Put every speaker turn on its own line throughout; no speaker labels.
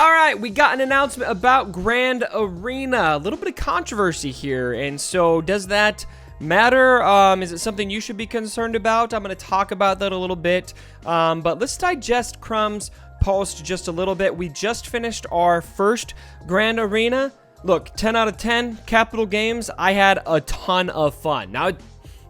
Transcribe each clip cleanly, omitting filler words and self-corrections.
All right, we got an announcement about Grand Arena. A little bit of controversy here, and so does that matter? Is it something you should be concerned about? I'm going to talk about that a little bit, but let's digest Crumb's post just a little bit. We just finished our first Grand Arena. Look, 10 out of 10, Capital Games. I had a ton of fun. Now,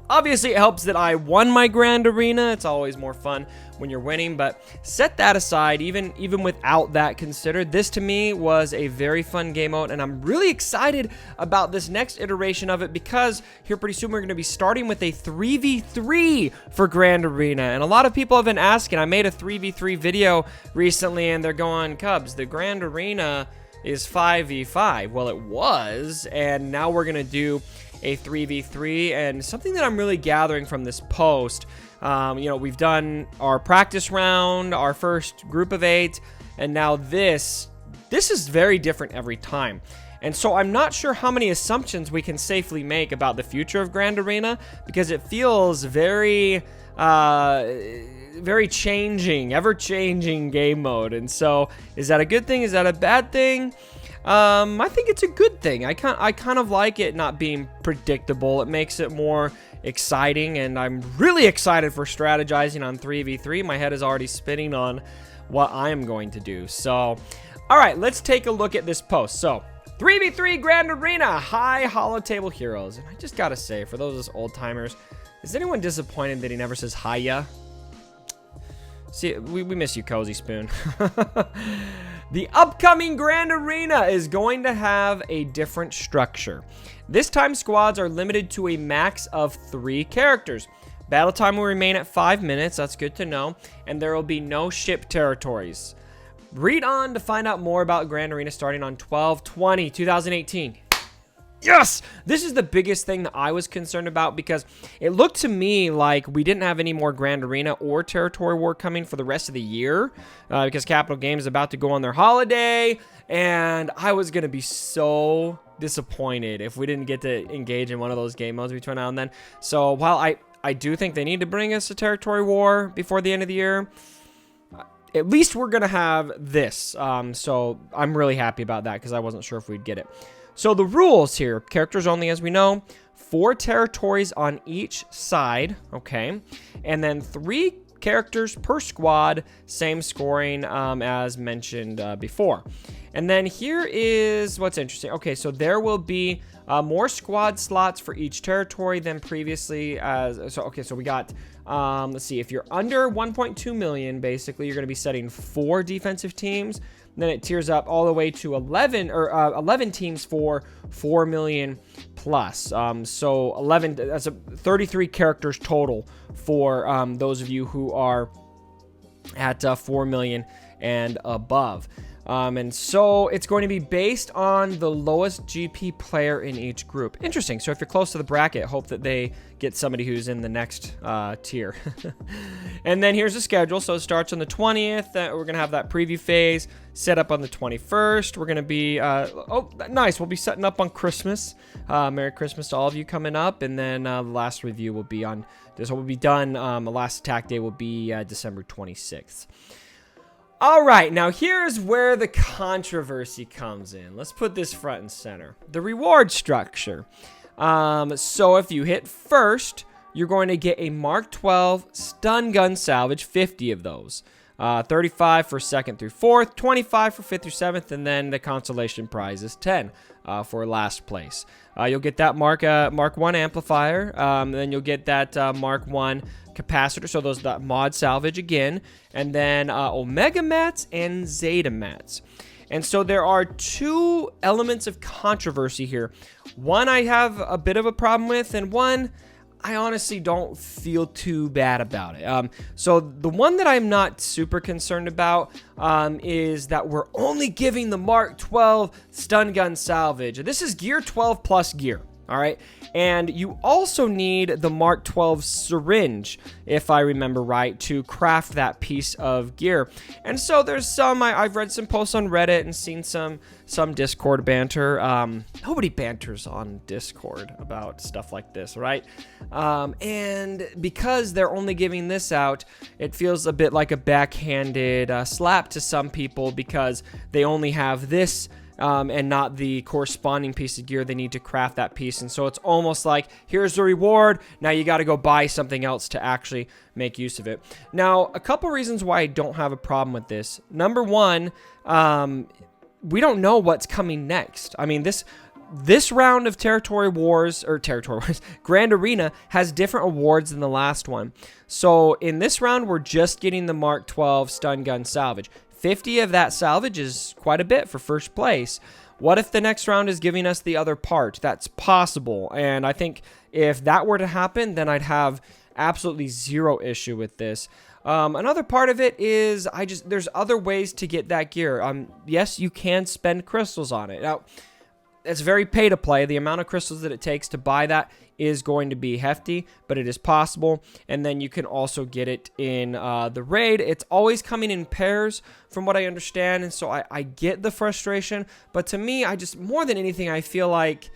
obviously, it helps that I won my Grand Arena. It's always more fun when you're winning, but set that aside. Even without that considered, this to me was a very fun game mode, and I'm really excited about this next iteration of it because here pretty soon we're going to be starting with a 3v3 for Grand Arena, and a lot of people have been asking. I made a 3v3 video recently, and they're going, Cubs, the Grand Arena is 5v5. Well, it was, and now we're going to do a 3v3, and something that I'm really gathering from this post, we've done our practice round, our first group of 8, and now this is very different every time. And so I'm not sure how many assumptions we can safely make about the future of Grand Arena, because it feels very changing, ever-changing game mode. And so is that a good thing? Is that a bad thing? I think it's a good thing. I kind of like it not being predictable. It makes it more exciting, and I'm really excited for strategizing on 3v3. My head is already spinning on what I am going to do. So, all right, let's take a look at this post. So, 3v3 Grand Arena, high holotable heroes. And I just gotta say, for those of us old timers, is anyone disappointed that he never says hiya? See, we miss you, Cozy Spoon. The upcoming Grand Arena is going to have a different structure. This time, squads are limited to a max of 3 characters. Battle time will remain at 5 minutes, that's good to know, and there will be no ship territories. Read on to find out more about Grand Arena starting on 12/20/2018. Yes! This is the biggest thing that I was concerned about, because it looked to me like we didn't have any more Grand Arena or Territory War coming for the rest of the year, because Capital Games is about to go on their holiday, and I was going to be so disappointed if we didn't get to engage in one of those game modes between now and then. So while I do think they need to bring us a Territory War before the end of the year, at least we're going to have this. So I'm really happy about that, because I wasn't sure if we'd get it. So the rules here, characters only, as we know, 4 territories on each side, okay, and then 3 characters per squad, same scoring as mentioned before. And then here is what's interesting. Okay, so there will be more squad slots for each territory than previously. So we got, let's see, if you're under 1.2 million, basically, you're going to be setting 4 defensive teams. Then it tiers up all the way to 11 teams for 4 million plus. So 11, that's 33 characters total for those of you who are at 4 million and above. And so it's going to be based on the lowest GP player in each group. Interesting. So if you're close to the bracket, hope that they get somebody who's in the next tier. And then here's the schedule. So it starts on the 20th. We're going to have that preview phase set up on the 21st. We're going to be, oh, nice. We'll be setting up on Christmas. Merry Christmas to all of you coming up. And then the last review will be on, this will be done. The last attack day will be December 26th. All right, now here's where the controversy comes in. Let's put this front and center. The reward structure. So if you hit first, you're going to get a Mark 12 stun gun salvage, 50 of those. 35 for 2nd through 4th, 25 for 5th through 7th, and then the consolation prize is 10 for last place. You'll get that Mark 1 amplifier, then you'll get that Mark 1 capacitor, so those that mod salvage again, and then Omega mats and Zeta mats. And so there are 2 elements of controversy here. One I have a bit of a problem with, and one I honestly don't feel too bad about it. So the one that I'm not super concerned about is that we're only giving the Mark 12 stun gun salvage. This is gear 12 plus gear. All right. And you also need the Mark 12 syringe, if I remember right, to craft that piece of gear. And so there's some, I've read some posts on Reddit and seen some Discord banter. Nobody banters on Discord about stuff like this, right? And because they're only giving this out, it feels a bit like a backhanded slap to some people because they only have this and not the corresponding piece of gear they need to craft that piece. And so it's almost like, here's the reward, now you got to go buy something else to actually make use of it. Now, a couple reasons why I don't have a problem with this. Number one, we don't know what's coming next. I mean, this round of Grand Arena has different awards than the last one. So in this round, we're just getting the Mark 12 stun gun salvage. 50 of that salvage is quite a bit for first place. What if the next round is giving us the other part? That's possible. And I think if that were to happen, then I'd have absolutely zero issue with this. Another part of it is there's other ways to get that gear. Yes, you can spend crystals on it. Now, it's very pay to play. The amount of crystals that it takes to buy that is going to be hefty, but it is possible. And then you can also get it in the raid. It's always coming in pairs from what I understand. And so I get the frustration, but to me, more than anything, I feel like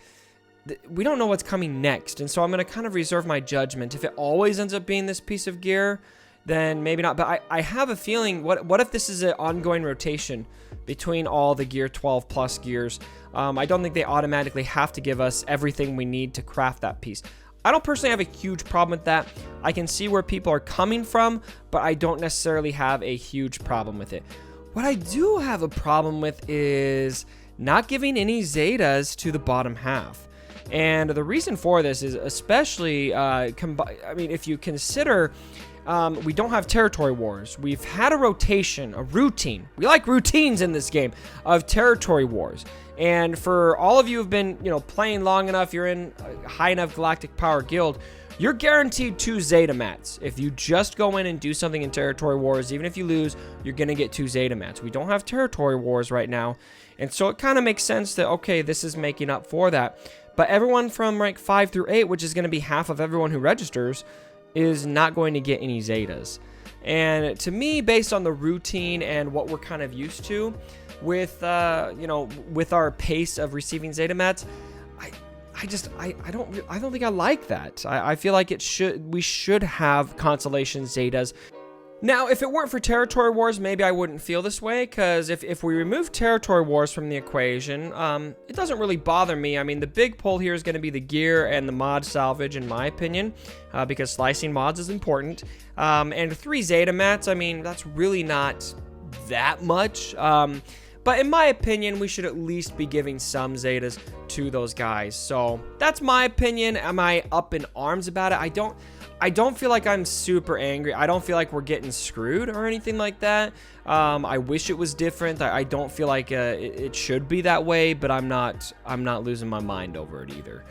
we don't know what's coming next. And so I'm going to kind of reserve my judgment. If it always ends up being this piece of gear, then maybe not. But I have a feeling, what if this is an ongoing rotation between all the Gear 12 plus gears? I don't think they automatically have to give us everything we need to craft that piece. I don't personally have a huge problem with that. I can see where people are coming from, but I don't necessarily have a huge problem with it. What I do have a problem with is not giving any Zetas to the bottom half. And the reason for this is especially, if you consider we don't have territory wars. We've had a routine. We like routines in this game of territory wars. And for all of you who've been, playing long enough, you're in a high enough galactic power guild, you're guaranteed 2 Zeta mats. If you just go in and do something in territory wars, even if you lose, you're going to get 2 Zeta mats. We don't have territory wars right now. And so it kind of makes sense that, okay, this is making up for that. But everyone from rank 5 through 8, which is going to be half of everyone who registers, is not going to get any Zetas. And to me, based on the routine and what we're kind of used to with with our pace of receiving Zeta mats, I don't think I like that. I feel like we should have consolation Zetas. Now, if it weren't for territory wars, maybe I wouldn't feel this way, because if we remove territory wars from the equation, it doesn't really bother me. I mean, the big pull here is going to be the gear and the mod salvage, in my opinion, because slicing mods is important. And 3 Zeta mats, I mean, that's really not that much. But in my opinion, we should at least be giving some Zetas to those guys. So that's my opinion. Am I up in arms about it? I don't feel like I'm super angry. I don't feel like we're getting screwed or anything like that. I wish it was different. I don't feel like it should be that way, but I'm not losing my mind over it either.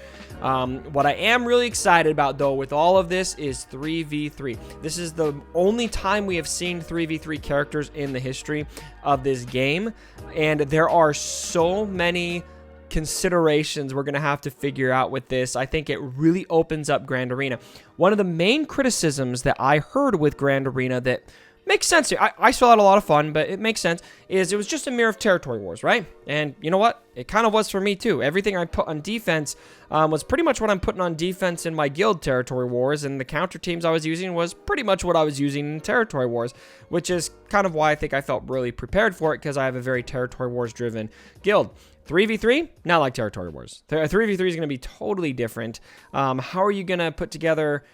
What I am really excited about, though, with all of this is 3v3. This is the only time we have seen 3v3 characters in the history of this game, and there are so many considerations we're going to have to figure out with this. I think it really opens up Grand Arena. One of the main criticisms that I heard with Grand Arena that makes sense here, I still had a lot of fun, but it makes sense, is it was just a mirror of territory wars, right? And you know what? It kind of was for me too. Everything I put on defense was pretty much what I'm putting on defense in my guild territory wars, and the counter teams I was using was pretty much what I was using in territory wars, which is kind of why I think I felt really prepared for it, because I have a very territory wars driven guild. 3v3, not like territory wars. 3v3 is going to be totally different. How are you going to put together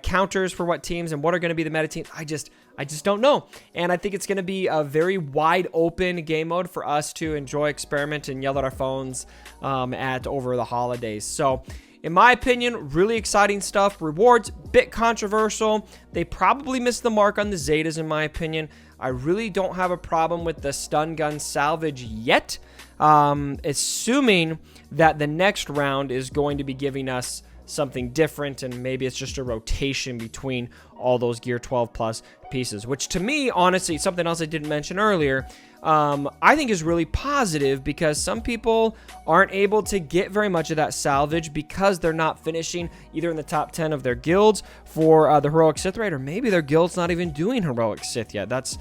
counters for what teams, and what are going to be the meta teams? I just don't know. And I think it's going to be a very wide open game mode for us to enjoy, experiment, and yell at our phones over the holidays. So in my opinion, really exciting stuff. Rewards, bit controversial. They probably missed the mark on the Zetas, in my opinion. I really don't have a problem with the stun gun salvage yet, assuming that the next round is going to be giving us something different, and maybe it's just a rotation between all those Gear 12 Plus pieces, which to me, honestly, something else I didn't mention earlier, I think is really positive, because some people aren't able to get very much of that salvage because they're not finishing either in the top 10 of their guilds for the Heroic Sith Raid, or maybe their guild's not even doing Heroic Sith yet. That's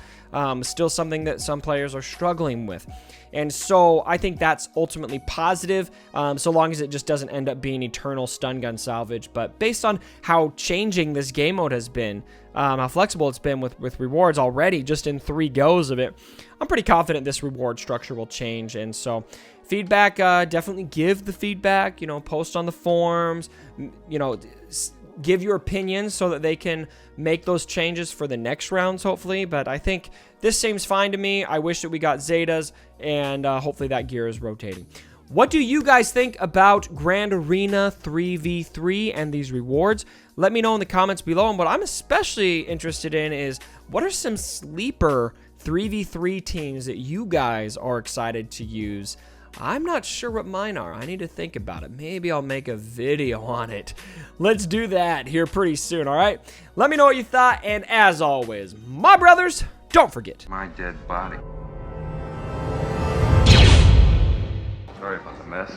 still something that some players are struggling with. And so I think that's ultimately positive, so long as it just doesn't end up being eternal stun gun salvage. But based on how changing this game mode has been, how flexible it's been with rewards already, just in 3 goes of it, I'm pretty confident this reward structure will change. And so feedback, definitely give the feedback, you know, post on the forums, you know, give your opinions so that they can make those changes for the next rounds, hopefully. But I think this seems fine to me. I wish that we got Zetas, and hopefully that gear is rotating. What do you guys think about Grand Arena 3v3 and these rewards? Let me know in the comments below. And what I'm especially interested in is, what are some sleeper 3v3 teams that you guys are excited to use? I'm not sure what mine are. I need to think about it. Maybe I'll make a video on it. Let's do that here pretty soon, all right? Let me know what you thought, and as always, my brothers, don't forget.
My dead body. Sorry about the mess.